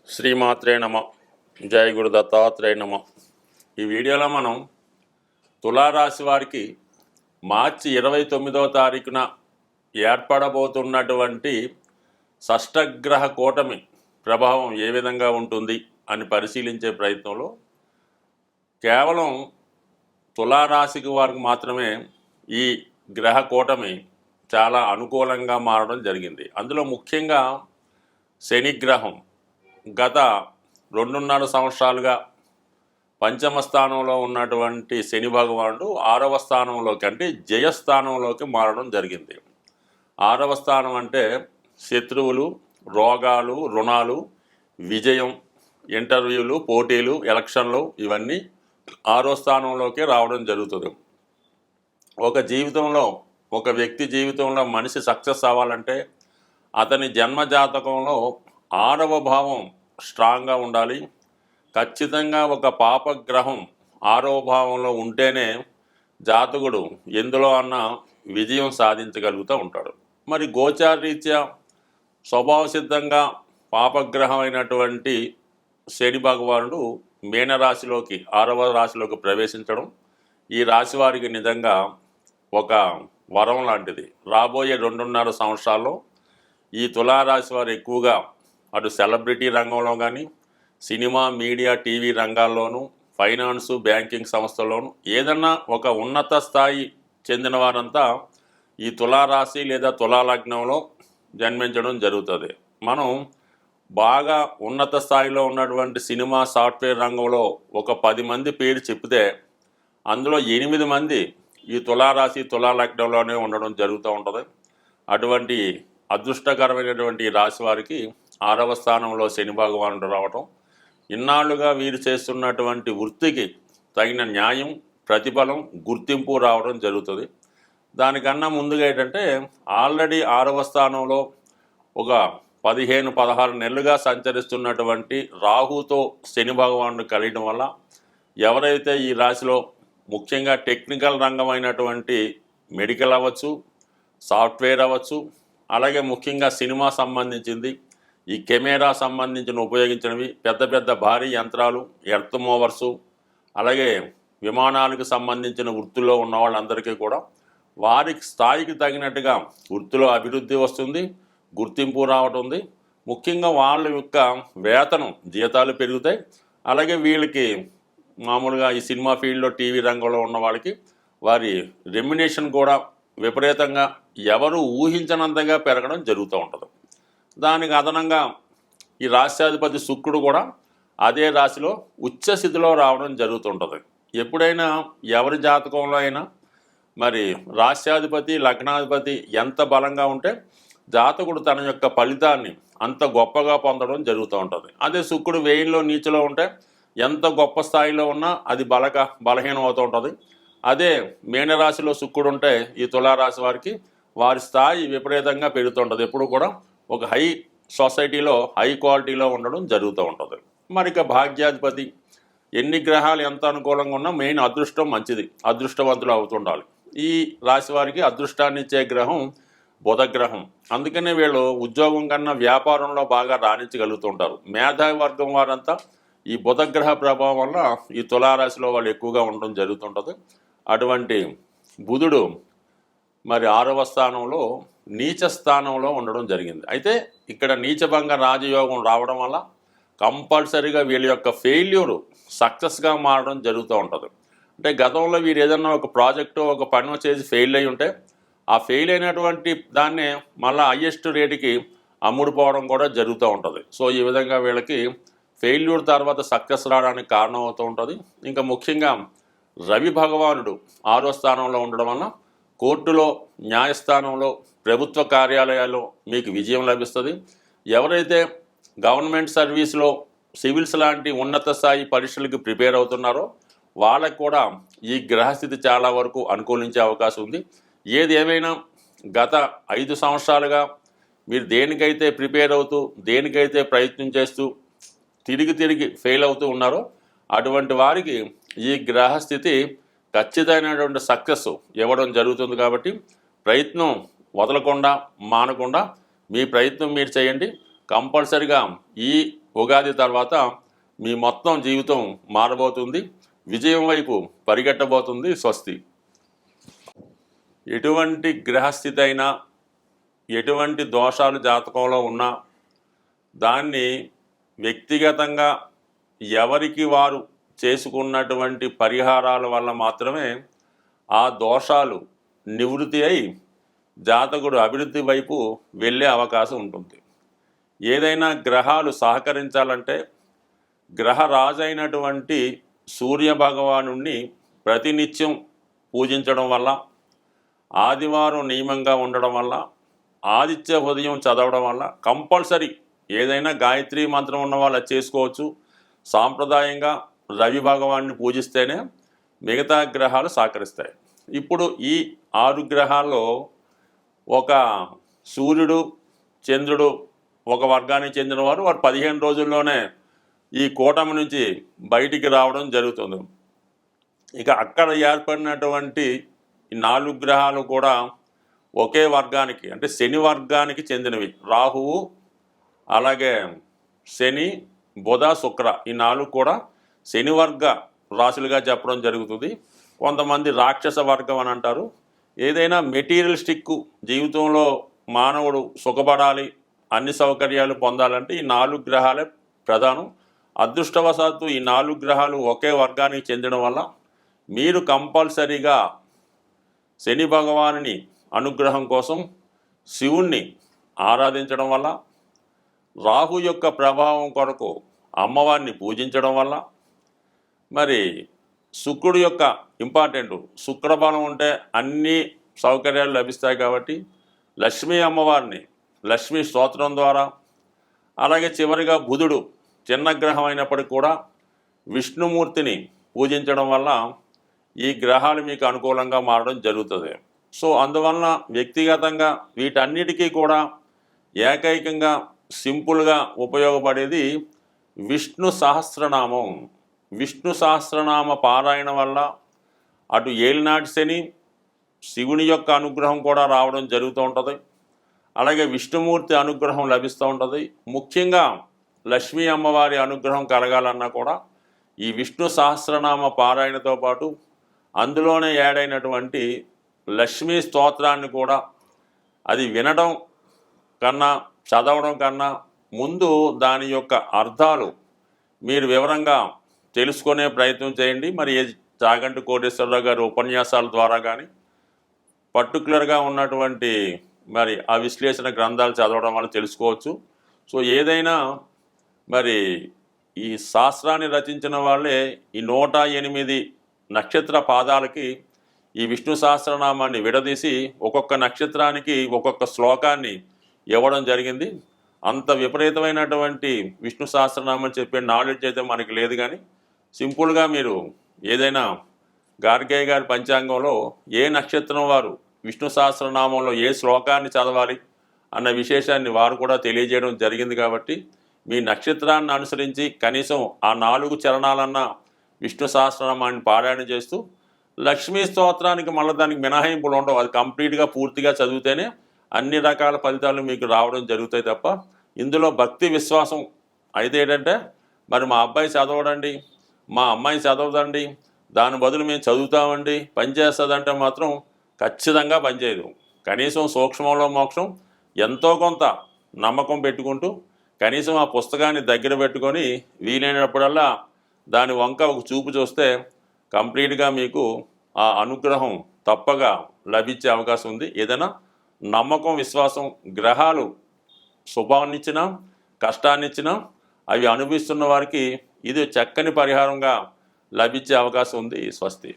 శ్రీమాత్రే నమ. జయ గురు దత్తాత్రేయ నమ. ఈ వీడియోలో మనం తులారాశి వారికి మార్చి 29వ తారీఖున ఏర్పడబోతున్నటువంటి షష్టగ్రహ కూటమి ప్రభావం ఏ విధంగా ఉంటుంది అని పరిశీలించే ప్రయత్నంలో కేవలం తులారాశికి వారికి మాత్రమే ఈ గ్రహ కూటమి చాలా అనుకూలంగా మారడం జరిగింది. అందులో ముఖ్యంగా శనిగ్రహం గత 2.5 సంవత్సరాలుగా పంచమ స్థానంలో ఉన్నటువంటి శని భగవానుడు 6వ స్థానంలోకి అంటే జయస్థానంలోకి మారడం జరిగింది. 6వ స్థానం అంటే శత్రువులు, రోగాలు, రుణాలు, విజయం, ఇంటర్వ్యూలు, పోటీలు, ఎలక్షన్లు ఇవన్నీ 6వ స్థానంలోకి రావడం జరుగుతుంది. ఒక వ్యక్తి జీవితంలో మనిషి సక్సెస్ అవ్వాలంటే అతని జన్మజాతకంలో 6వ భావం స్ట్రాంగ్గా ఉండాలి. ఖచ్చితంగా ఒక పాపగ్రహం 6వ భావంలో ఉంటేనే జాతకుడు ఎందులో అన్నా విజయం సాధించగలుగుతూ ఉంటాడు. మరి గోచారరీత్యా స్వభావ సిద్ధంగా పాపగ్రహం అయినటువంటి శని భగవానుడు మీనరాశిలోకి 6వ రాశిలోకి ప్రవేశించడం ఈ రాశి వారికి నిజంగా ఒక వరం లాంటిది. రాబోయే 2.5 సంవత్సరాల్లో ఈ తులారాశి వారు ఎక్కువగా అటు సెలబ్రిటీ రంగంలో కానీ, సినిమా, మీడియా, టీవీ రంగాల్లోనూ, ఫైనాన్సు, బ్యాంకింగ్ సంస్థల్లోనూ ఏదన్నా ఒక ఉన్నత స్థాయి చెందిన వారంతా ఈ తులారాశి లేదా తులాలగ్నంలో జన్మించడం జరుగుతుంది. మనం బాగా ఉన్నత స్థాయిలో ఉన్నటువంటి సినిమా, సాఫ్ట్వేర్ రంగంలో ఒక 10 మంది పేరు చెప్తే అందులో 8 మంది ఈ తులారాశి తులాలగ్నంలోనే ఉండడం జరుగుతూ ఉంటుంది. అటువంటి అదృష్టకరమైనటువంటి రాశి వారికి 6వ స్థానంలో శని భగవానుడు రావటం ఇన్నాళ్లుగా వీరు చేస్తున్నటువంటి వృత్తికి తగిన న్యాయం, ప్రతిఫలం, గుర్తింపు రావడం జరుగుతుంది. దానికన్నా ముందుగా ఏంటంటే ఆల్రెడీ 6వ స్థానంలో ఒక 15-16 నెలలుగా సంచరిస్తున్నటువంటి రాహుతో శని భగవానుడు కలియడం వల్ల ఎవరైతే ఈ రాశిలో ముఖ్యంగా టెక్నికల్ రంగమైనటువంటి మెడికల్ అవ్వచ్చు, సాఫ్ట్వేర్ అవ్వచ్చు, అలాగే ముఖ్యంగా సినిమా సంబంధించింది, ఈ కెమెరా సంబంధించిన ఉపయోగించినవి, పెద్ద పెద్ద భారీ యంత్రాలు, ఎర్త్ మూవర్సు, అలాగే విమానాలకు సంబంధించిన వృత్తుల్లో ఉన్న వాళ్ళందరికీ కూడా వారి స్థాయికి తగినట్టుగా వృత్తిలో అభివృద్ధి వస్తుంది, గుర్తింపు రావటుంది. ముఖ్యంగా వాళ్ళ యొక్క వేతనం, జీతాలు పెరుగుతాయి. అలాగే వీళ్ళకి మామూలుగా ఈ సినిమా ఫీల్డ్లో, టీవీ రంగంలో ఉన్న వాళ్ళకి వారి రెమ్యునేషన్ కూడా విపరీతంగా ఎవరు ఊహించనంతగా పెరగడం జరుగుతూ ఉంటుంది. దానికి అదనంగా ఈ రాశ్యాధిపతి శుక్రుడు కూడా అదే రాశిలో ఉచ్చస్థితిలో రావడం జరుగుతుంటుంది. ఎప్పుడైనా ఎవరి జాతకంలో అయినా మరి రాశ్యాధిపతి, లగ్నాధిపతి ఎంత బలంగా ఉంటే జాతకుడు తన యొక్క ఫలితాన్ని అంత గొప్పగా పొందడం జరుగుతూ ఉంటుంది. అదే శుక్రుడు వ్యయంలో, నీచలో ఉంటే ఎంత గొప్ప స్థాయిలో ఉన్నా అది బలహీనం అవుతూ ఉంటుంది. అదే మీనరాశిలో శుక్రుడు ఉంటే ఈ తులారాశి వారికి వారి స్థాయి విపరీతంగా పెరుగుతుంటుంది. ఎప్పుడు కూడా ఒక హై సొసైటీలో, హై క్వాలిటీలో ఉండడం జరుగుతూ ఉంటుంది. మరి ఇక భాగ్యాధిపతి ఎన్ని గ్రహాలు ఎంత అనుకూలంగా ఉన్నా మెయిన్ అదృష్టం మంచిది, అదృష్టవంతులు అవుతుండాలి. ఈ రాశి వారికి అదృష్టాన్ని ఇచ్చే గ్రహం బుధగ్రహం. అందుకనే వీళ్ళు ఉద్యోగం కన్నా వ్యాపారంలో బాగా రాణించగలుగుతుంటారు. మేధావి వర్గం వారంతా ఈ బుధగ్రహ ప్రభావం వల్ల ఈ తులారాశిలో వాళ్ళు ఎక్కువగా ఉండడం జరుగుతుంటుంది. అటువంటి బుధుడు మరి 6వ స్థానంలో నీచ స్థానంలో ఉండడం జరిగింది. అయితే ఇక్కడ నీచభంగ రాజయోగం రావడం వల్ల కంపల్సరీగా వీళ్ళ యొక్క ఫెయిల్యూరు సక్సెస్గా మారడం జరుగుతూ ఉంటుంది. అంటే గతంలో వీరు ఏదన్నా ఒక ప్రాజెక్టు, ఒక పని చేసి ఫెయిల్ అయి ఉంటే ఆ ఫెయిల్ అయినటువంటి దాన్నే మళ్ళీ హయ్యెస్ట్ రేటుకి అమ్ముడుపోవడం కూడా జరుగుతూ ఉంటుంది. సో ఈ విధంగా వీళ్ళకి ఫెయిల్యూర్ తర్వాత సక్సెస్ రావడానికి కారణం అవుతూ ఉంటుంది. ఇంకా ముఖ్యంగా రవి భగవానుడు 6వ స్థానంలో ఉండడం వల్ల కోర్టులో, న్యాయస్థానంలో, ప్రభుత్వ కార్యాలయాల్లో మీకు విజయం లభిస్తుంది. ఎవరైతే గవర్నమెంట్ సర్వీస్లో, సివిల్స్ లాంటి ఉన్నత స్థాయి పరీక్షలకు ప్రిపేర్ అవుతున్నారో వాళ్ళకు కూడా ఈ గ్రహస్థితి చాలా వరకు అనుకూలించే అవకాశం ఉంది. ఏది ఏమైనా గత 5 సంవత్సరాలుగా మీరు దేనికైతే ప్రిపేర్ అవుతూ, దేనికైతే ప్రయత్నం చేస్తూ తిరిగి ఫెయిల్ అవుతూ ఉన్నారో అటువంటి వారికి ఈ గ్రహస్థితి ఖచ్చితమైనటువంటి సక్సెస్ ఇవ్వడం జరుగుతుంది. కాబట్టి ప్రయత్నం వదలకుండా, మానకుండా మీ ప్రయత్నం మీరు చేయండి. కంపల్సరిగా ఈ ఉగాది తర్వాత మీ మొత్తం జీవితం మారబోతుంది, విజయం వైపు పరిగెట్టబోతుంది. స్వస్తి. ఎటువంటి గ్రహస్థితి అయినా, ఎటువంటి దోషాలు జాతకంలో ఉన్నా దాన్ని వ్యక్తిగతంగా ఎవరికి వారు చేసుకున్నటువంటి పరిహారాల వల్ల మాత్రమే ఆ దోషాలు నివృత్తి అయి జాతకుడు అభివృద్ధి వైపు వెళ్ళే అవకాశం ఉంటుంది. ఏదైనా గ్రహాలు సహకరించాలంటే గ్రహరాజైనటువంటి సూర్య భగవానుణ్ణి ప్రతినిత్యం పూజించడం వల్ల, ఆదివారం నియమంగా ఉండడం వల్ల, ఆదిత్య హృదయం చదవడం వల్ల, కంపల్సరీ ఏదైనా గాయత్రి మంత్రం ఉన్న వాళ్ళు చేసుకోవచ్చు. సాంప్రదాయంగా రవి భగవాన్ని పూజిస్తేనే మిగతా గ్రహాలు సహకరిస్తాయి. ఇప్పుడు ఈ 6 గ్రహాల్లో ఒక సూర్యుడు, చంద్రుడు ఒక వర్గానికి చెందిన వారు 15 రోజుల్లోనే ఈ కూటమి నుంచి బయటికి రావడం జరుగుతుంది. ఇక అక్కడ ఏర్పడినటువంటి ఈ 4 గ్రహాలు కూడా ఒకే వర్గానికి, అంటే శని వర్గానికి చెందినవి. రాహువు, అలాగే శని, బుధ, శుక్ర, ఈ 4 కూడా శని వర్గ రాశులుగా చెప్పడం జరుగుతుంది. కొంతమంది రాక్షస వర్గం అని అంటారు. ఏదైనా మెటీరియలిస్టిక్ జీవితంలో మానవుడు సుఖపడాలి, అన్ని సౌకర్యాలు పొందాలంటే ఈ 4 గ్రహాలే ప్రధానం. అదృష్టవశాత్తు ఈ 4 గ్రహాలు ఒకే వర్గానికి చెందడం వల్ల మీరు కంపల్సరీగా శని భగవానుని అనుగ్రహం కోసం శివుణ్ణి ఆరాధించడం వల్ల, రాహు యొక్క ప్రభావం కొరకు అమ్మవారిని పూజించడం వల్ల, మరి శుక్రుడు యొక్క ఇంపార్టెంట్, శుక్రబలం ఉంటే అన్ని సౌకర్యాలు లభిస్తాయి కాబట్టి లక్ష్మీ అమ్మవారిని లక్ష్మీ స్తోత్రం ద్వారా, అలాగే చివరిగా బుధుడు చిన్న గ్రహం అయినప్పటికీ కూడా విష్ణుమూర్తిని పూజించడం వల్ల ఈ గ్రహాలు మీకు అనుకూలంగా మారడం జరుగుతుంది. సో అందువలన వ్యక్తిగతంగా వీటన్నిటికీ కూడా ఏకైకంగా సింపుల్గా ఉపయోగపడేది విష్ణు సహస్రనామం. విష్ణు సహస్రనామ పారాయణ వల్ల అటు ఏలినాటి శని, శివుని యొక్క అనుగ్రహం కూడా రావడం జరుగుతూ ఉంటుంది. అలాగే విష్ణుమూర్తి అనుగ్రహం లభిస్తూ ఉంటుంది. ముఖ్యంగా లక్ష్మీ అమ్మవారి అనుగ్రహం కలగాలన్నా కూడా ఈ విష్ణు సహస్రనామ పారాయణతో పాటు అందులోనే యాడైనటువంటి లక్ష్మీ స్తోత్రాన్ని కూడా అది వినడం కన్నా, చదవడం కన్నా ముందు దాని యొక్క అర్థాలు మీరు వివరంగా తెలుసుకునే ప్రయత్నం చేయండి. మరి చాగంటి కోటేశ్వరరావు గారి ఉపన్యాసాల ద్వారా కానీ, పర్టికులర్గా ఉన్నటువంటి మరి ఆ విశ్లేషణ గ్రంథాలు చదవడం వల్ల తెలుసుకోవచ్చు. సో ఏదైనా మరి ఈ శాస్త్రాన్ని రచించిన వాళ్ళే ఈ 108 నక్షత్ర పాదాలకి ఈ విష్ణు సహస్రనామాన్ని విడదీసి ఒక్కొక్క నక్షత్రానికి ఒక్కొక్క శ్లోకాన్ని ఇవ్వడం జరిగింది. అంత విపరీతమైనటువంటి విష్ణు సహస్రనామం చెప్పే నాలెడ్జ్ అయితే మనకి లేదు. కానీ సింపుల్గా మీరు ఏదైనా గార్గేయ గారి పంచాంగంలో ఏ నక్షత్రం వారు విష్ణు సహస్రనామంలో ఏ శ్లోకాన్ని చదవాలి అన్న విశేషాన్ని వారు కూడా తెలియజేయడం జరిగింది. కాబట్టి మీ నక్షత్రాన్ని అనుసరించి కనీసం ఆ 4 చరణాలన్నా విష్ణు సహస్రనామాన్ని పారాయణ చేస్తూ, లక్ష్మీ స్తోత్రానికి మళ్ళీ దానికి మినహాయింపులు ఉండవు. అది కంప్లీట్గా పూర్తిగా చదివితేనే అన్ని రకాల ఫలితాలు మీకు రావడం జరుగుతాయి తప్ప ఇందులో భక్తి విశ్వాసం అయితే ఏంటంటే మరి మా అబ్బాయి చదవడండి, మా అమ్మాయి చదవదండి, దాని బదులు మేము చదువుతామండి, పనిచేస్తుందంటే మాత్రం ఖచ్చితంగా పనిచేయదు. కనీసం సూక్ష్మంలో మోక్షం ఎంతో కొంత నమ్మకం పెట్టుకుంటూ కనీసం ఆ పుస్తకాన్ని దగ్గర పెట్టుకొని వీలైనప్పుడల్లా దాని వంక ఒక చూపు చూస్తే కంప్లీట్గా మీకు ఆ అనుగ్రహం తప్పగా లభించే అవకాశం ఉంది. ఏదైనా నమ్మకం, విశ్వాసం, గ్రహాలు శుభాన్నిచ్చినా కష్టాన్నిచ్చినా అవి అనుభవిస్తున్న వారికి ఇది చక్కని పరిహారంగా లభించే అవకాశం ఉంది. స్వస్తి.